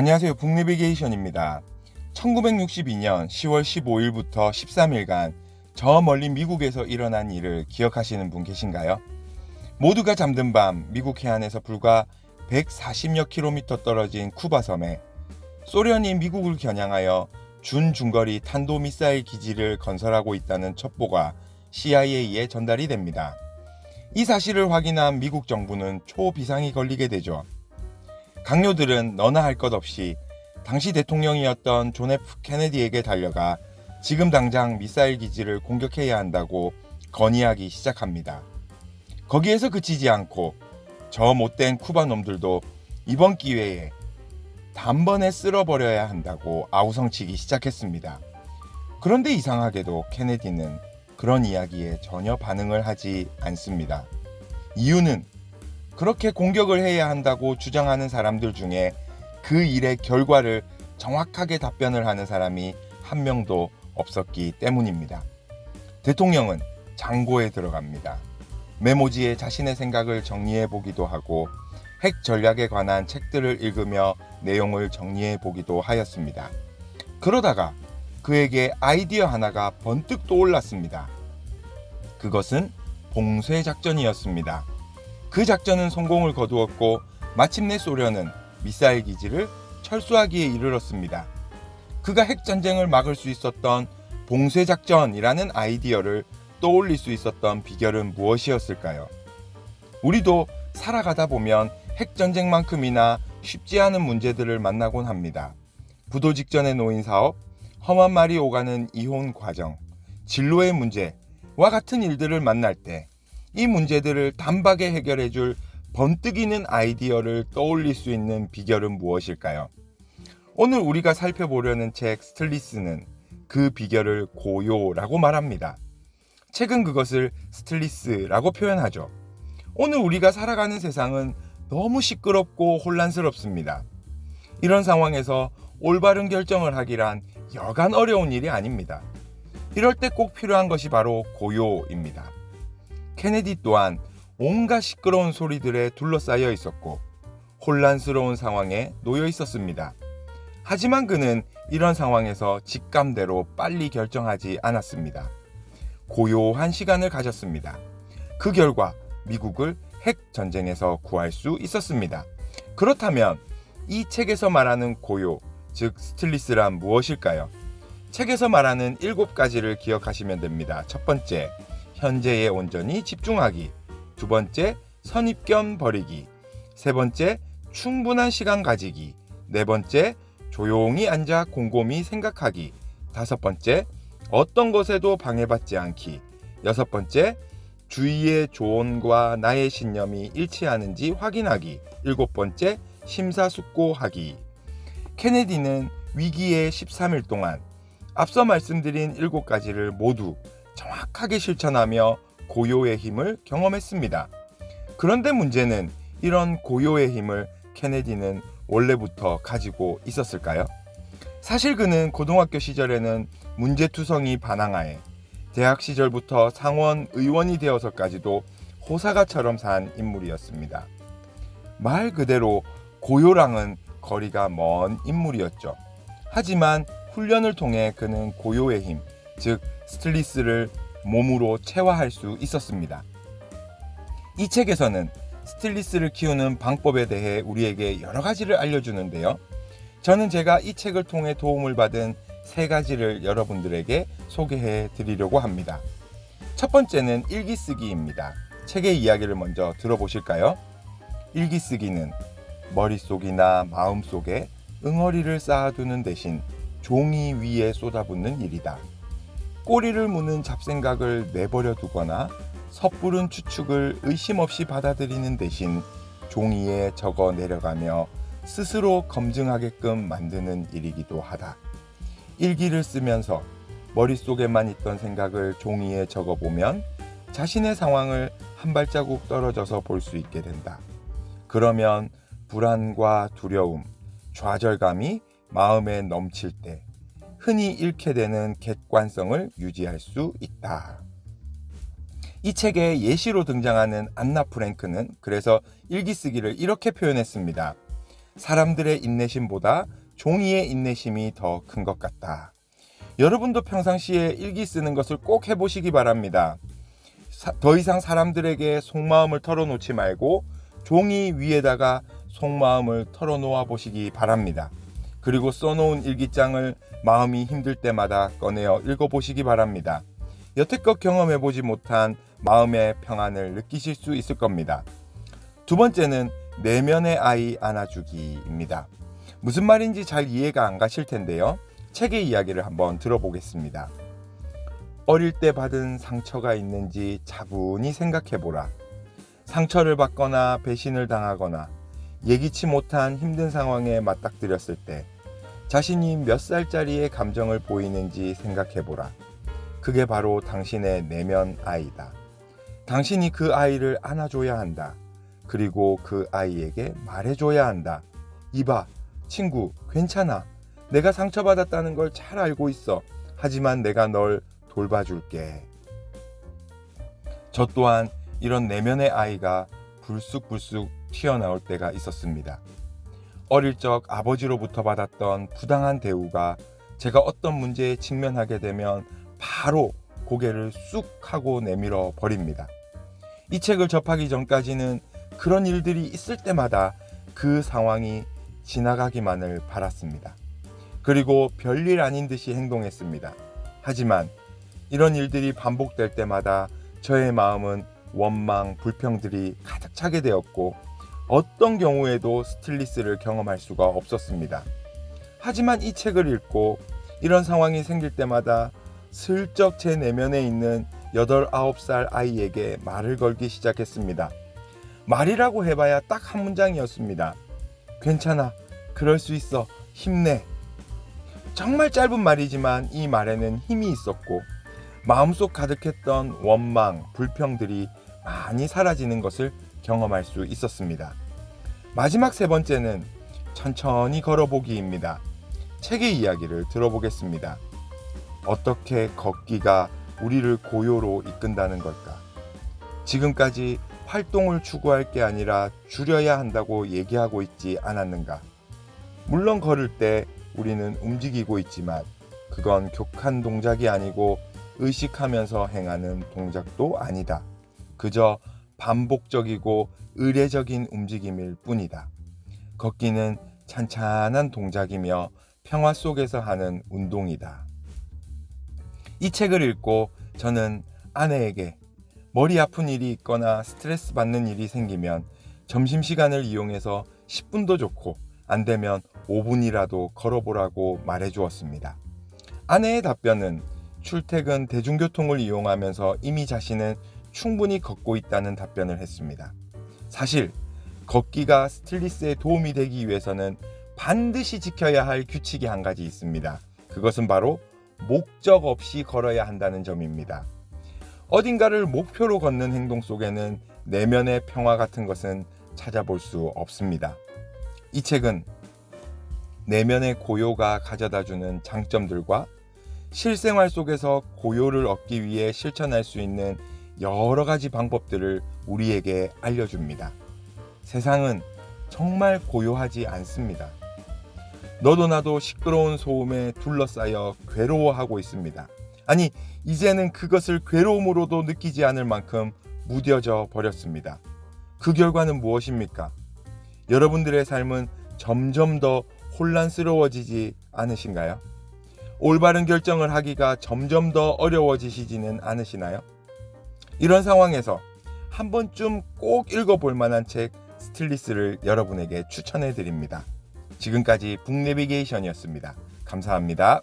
안녕하세요. 북내비게이션입니다. 1962년 10월 15일부터 13일간 저 멀리 미국에서 일어난 일을 기억하시는 분 계신가요? 모두가 잠든 밤 미국 해안에서 불과 140여 킬로미터 떨어진 쿠바 섬에 소련이 미국을 겨냥하여 준중거리 탄도미사일 기지를 건설하고 있다는 첩보가 CIA에 전달이 됩니다. 이 사실을 확인한 미국 정부는 초비상이 걸리게 되죠. 강요들은 너나 할 것 없이 당시 대통령이었던 존 F 케네디에게 달려가 지금 당장 미사일 기지를 공격해야 한다고 건의하기 시작합니다. 거기에서 그치지 않고 저 못된 쿠바 놈들도 이번 기회에 단번에 쓸어버려야 한다고 아우성치기 시작했습니다. 그런데 이상하게도 케네디는 그런 이야기에 전혀 반응을 하지 않습니다. 이유는 그렇게 공격을 해야 한다고 주장하는 사람들 중에 그 일의 결과를 정확하게 답변을 하는 사람이 한 명도 없었기 때문입니다. 대통령은 장고에 들어갑니다. 메모지에 자신의 생각을 정리해 보기도 하고 핵 전략에 관한 책들을 읽으며 내용을 정리해 보기도 하였습니다. 그러다가 그에게 아이디어 하나가 번뜩 떠올랐습니다. 그것은 봉쇄 작전이었습니다. 그 작전은 성공을 거두었고 마침내 소련은 미사일 기지를 철수하기에 이르렀습니다. 그가 핵전쟁을 막을 수 있었던 봉쇄 작전이라는 아이디어를 떠올릴 수 있었던 비결은 무엇이었을까요? 우리도 살아가다 보면 핵전쟁만큼이나 쉽지 않은 문제들을 만나곤 합니다. 부도 직전에 놓인 사업, 험한 말이 오가는 이혼 과정, 진로의 문제와 같은 일들을 만날 때 이 문제들을 단박에 해결해줄 번뜩이는 아이디어를 떠올릴 수 있는 비결은 무엇일까요? 오늘 우리가 살펴보려는 책 스틸리스는 그 비결을 고요라고 말합니다. 책은 그것을 스틸리스라고 표현하죠. 오늘 우리가 살아가는 세상은 너무 시끄럽고 혼란스럽습니다. 이런 상황에서 올바른 결정을 하기란 여간 어려운 일이 아닙니다. 이럴 때 꼭 필요한 것이 바로 고요입니다. 케네디 또한 온갖 시끄러운 소리들에 둘러싸여 있었고 혼란스러운 상황에 놓여 있었습니다. 하지만 그는 이런 상황에서 직감대로 빨리 결정하지 않았습니다. 고요한 시간을 가졌습니다. 그 결과 미국을 핵전쟁에서 구할 수 있었습니다. 그렇다면 이 책에서 말하는 고요, 즉 스틸리스란 무엇일까요? 책에서 말하는 7가지를 기억하시면 됩니다. 첫 번째, 현재에 온전히 집중하기. 두 번째, 선입견 버리기. 세 번째, 충분한 시간 가지기. 네 번째, 조용히 앉아 곰곰이 생각하기. 다섯 번째, 어떤 것에도 방해받지 않기. 여섯 번째, 주위의 조언과 나의 신념이 일치하는지 확인하기. 일곱 번째, 심사숙고하기. 케네디는 위기의 13일 동안 앞서 말씀드린 7가지를 모두 정확하게 실천하며 고요의 힘을 경험했습니다. 그런데 문제는 이런 고요의 힘을 케네디는 원래부터 가지고 있었을까요? 사실 그는 고등학교 시절에는 문제투성이 반항하에 대학 시절부터 상원 의원이 되어서까지도 호사가처럼 산 인물이었습니다. 말 그대로 고요랑은 거리가 먼 인물이었죠. 하지만 훈련을 통해 그는 고요의 힘, 즉 스틸리스를 몸으로 체화할 수 있었습니다. 이 책에서는 스틸리스를 키우는 방법에 대해 우리에게 여러 가지를 알려주는데요. 저는 제가 이 책을 통해 도움을 받은 3가지를 여러분들에게 소개해 드리려고 합니다. 첫 번째는 일기쓰기입니다. 책의 이야기를 먼저 들어보실까요? 일기쓰기는 머릿속이나 마음속에 응어리를 쌓아두는 대신 종이 위에 쏟아붓는 일이다. 꼬리를 무는 잡생각을 내버려 두거나 섣부른 추측을 의심 없이 받아들이는 대신 종이에 적어 내려가며 스스로 검증하게끔 만드는 일이기도 하다. 일기를 쓰면서 머릿속에만 있던 생각을 종이에 적어보면 자신의 상황을 한 발자국 떨어져서 볼 수 있게 된다. 그러면 불안과 두려움, 좌절감이 마음에 넘칠 때 흔히 잃게 되는 객관성을 유지할 수 있다. 이 책의 예시로 등장하는 안나 프랭크는 그래서 일기쓰기를 이렇게 표현했습니다. 사람들의 인내심보다 종이의 인내심이 더 큰 것 같다. 여러분도 평상시에 일기 쓰는 것을 꼭 해보시기 바랍니다. 더 이상 사람들에게 속마음을 털어놓지 말고 종이 위에다가 속마음을 털어놓아 보시기 바랍니다. 그리고 써놓은 일기장을 마음이 힘들 때마다 꺼내어 읽어보시기 바랍니다. 여태껏 경험해보지 못한 마음의 평안을 느끼실 수 있을 겁니다. 두 번째는 내면의 아이 안아주기입니다. 무슨 말인지 잘 이해가 안 가실 텐데요. 책의 이야기를 한번 들어보겠습니다. 어릴 때 받은 상처가 있는지 차분히 생각해보라. 상처를 받거나 배신을 당하거나 예기치 못한 힘든 상황에 맞닥뜨렸을 때 자신이 몇 살짜리의 감정을 보이는지 생각해보라. 그게 바로 당신의 내면 아이다. 당신이 그 아이를 안아줘야 한다. 그리고 그 아이에게 말해줘야 한다. 이봐, 친구, 괜찮아. 내가 상처받았다는 걸 잘 알고 있어. 하지만 내가 널 돌봐줄게. 저 또한 이런 내면의 아이가 불쑥불쑥 튀어나올 때가 있었습니다. 어릴 적 아버지로부터 받았던 부당한 대우가 제가 어떤 문제에 직면하게 되면 바로 고개를 쑥 하고 내밀어 버립니다. 이 책을 접하기 전까지는 그런 일들이 있을 때마다 그 상황이 지나가기만을 바랐습니다. 그리고 별일 아닌 듯이 행동했습니다. 하지만 이런 일들이 반복될 때마다 저의 마음은 원망, 불평들이 가득 차게 되었고 어떤 경우에도 스트레스를 경험할 수가 없었습니다. 하지만 이 책을 읽고 이런 상황이 생길 때마다 슬쩍 제 내면에 있는 8, 9살 아이에게 말을 걸기 시작했습니다. 말이라고 해봐야 딱 한 문장이었습니다. 괜찮아, 그럴 수 있어, 힘내. 정말 짧은 말이지만 이 말에는 힘이 있었고 마음속 가득했던 원망, 불평들이 많이 사라지는 것을 경험할 수 있었습니다. 마지막 세 번째는 천천히 걸어보기입니다. 책의 이야기를 들어보겠습니다. 어떻게 걷기가 우리를 고요로 이끈다는 걸까? 지금까지 활동을 추구할 게 아니라 줄여야 한다고 얘기하고 있지 않았는가? 물론 걸을 때 우리는 움직이고 있지만 그건 격한 동작이 아니고 의식하면서 행하는 동작도 아니다. 그저 반복적이고 의례적인 움직임일 뿐이다. 걷기는 찬찬한 동작이며 평화 속에서 하는 운동이다. 이 책을 읽고 저는 아내에게 머리 아픈 일이 있거나 스트레스 받는 일이 생기면 점심시간을 이용해서 10분도 좋고 안 되면 5분이라도 걸어보라고 말해주었습니다. 아내의 답변은 출퇴근 대중교통을 이용하면서 이미 자신은 충분히 걷고 있다는 답변을 했습니다. 사실 걷기가 스트레스에 도움이 되기 위해서는 반드시 지켜야 할 규칙이 한 가지 있습니다. 그것은 바로 목적 없이 걸어야 한다는 점입니다. 어딘가를 목표로 걷는 행동 속에는 내면의 평화 같은 것은 찾아볼 수 없습니다. 이 책은 내면의 고요가 가져다주는 장점들과 실생활 속에서 고요를 얻기 위해 실천할 수 있는 여러 가지 방법들을 우리에게 알려줍니다. 세상은 정말 고요하지 않습니다. 너도 나도 시끄러운 소음에 둘러싸여 괴로워하고 있습니다. 아니, 이제는 그것을 괴로움으로도 느끼지 않을 만큼 무뎌져 버렸습니다. 그 결과는 무엇입니까? 여러분들의 삶은 점점 더 혼란스러워지지 않으신가요? 올바른 결정을 하기가 점점 더 어려워지시지는 않으시나요? 이런 상황에서 한 번쯤 꼭 읽어볼 만한 책 스틸리스를 여러분에게 추천해 드립니다. 지금까지 북내비게이션이었습니다. 감사합니다.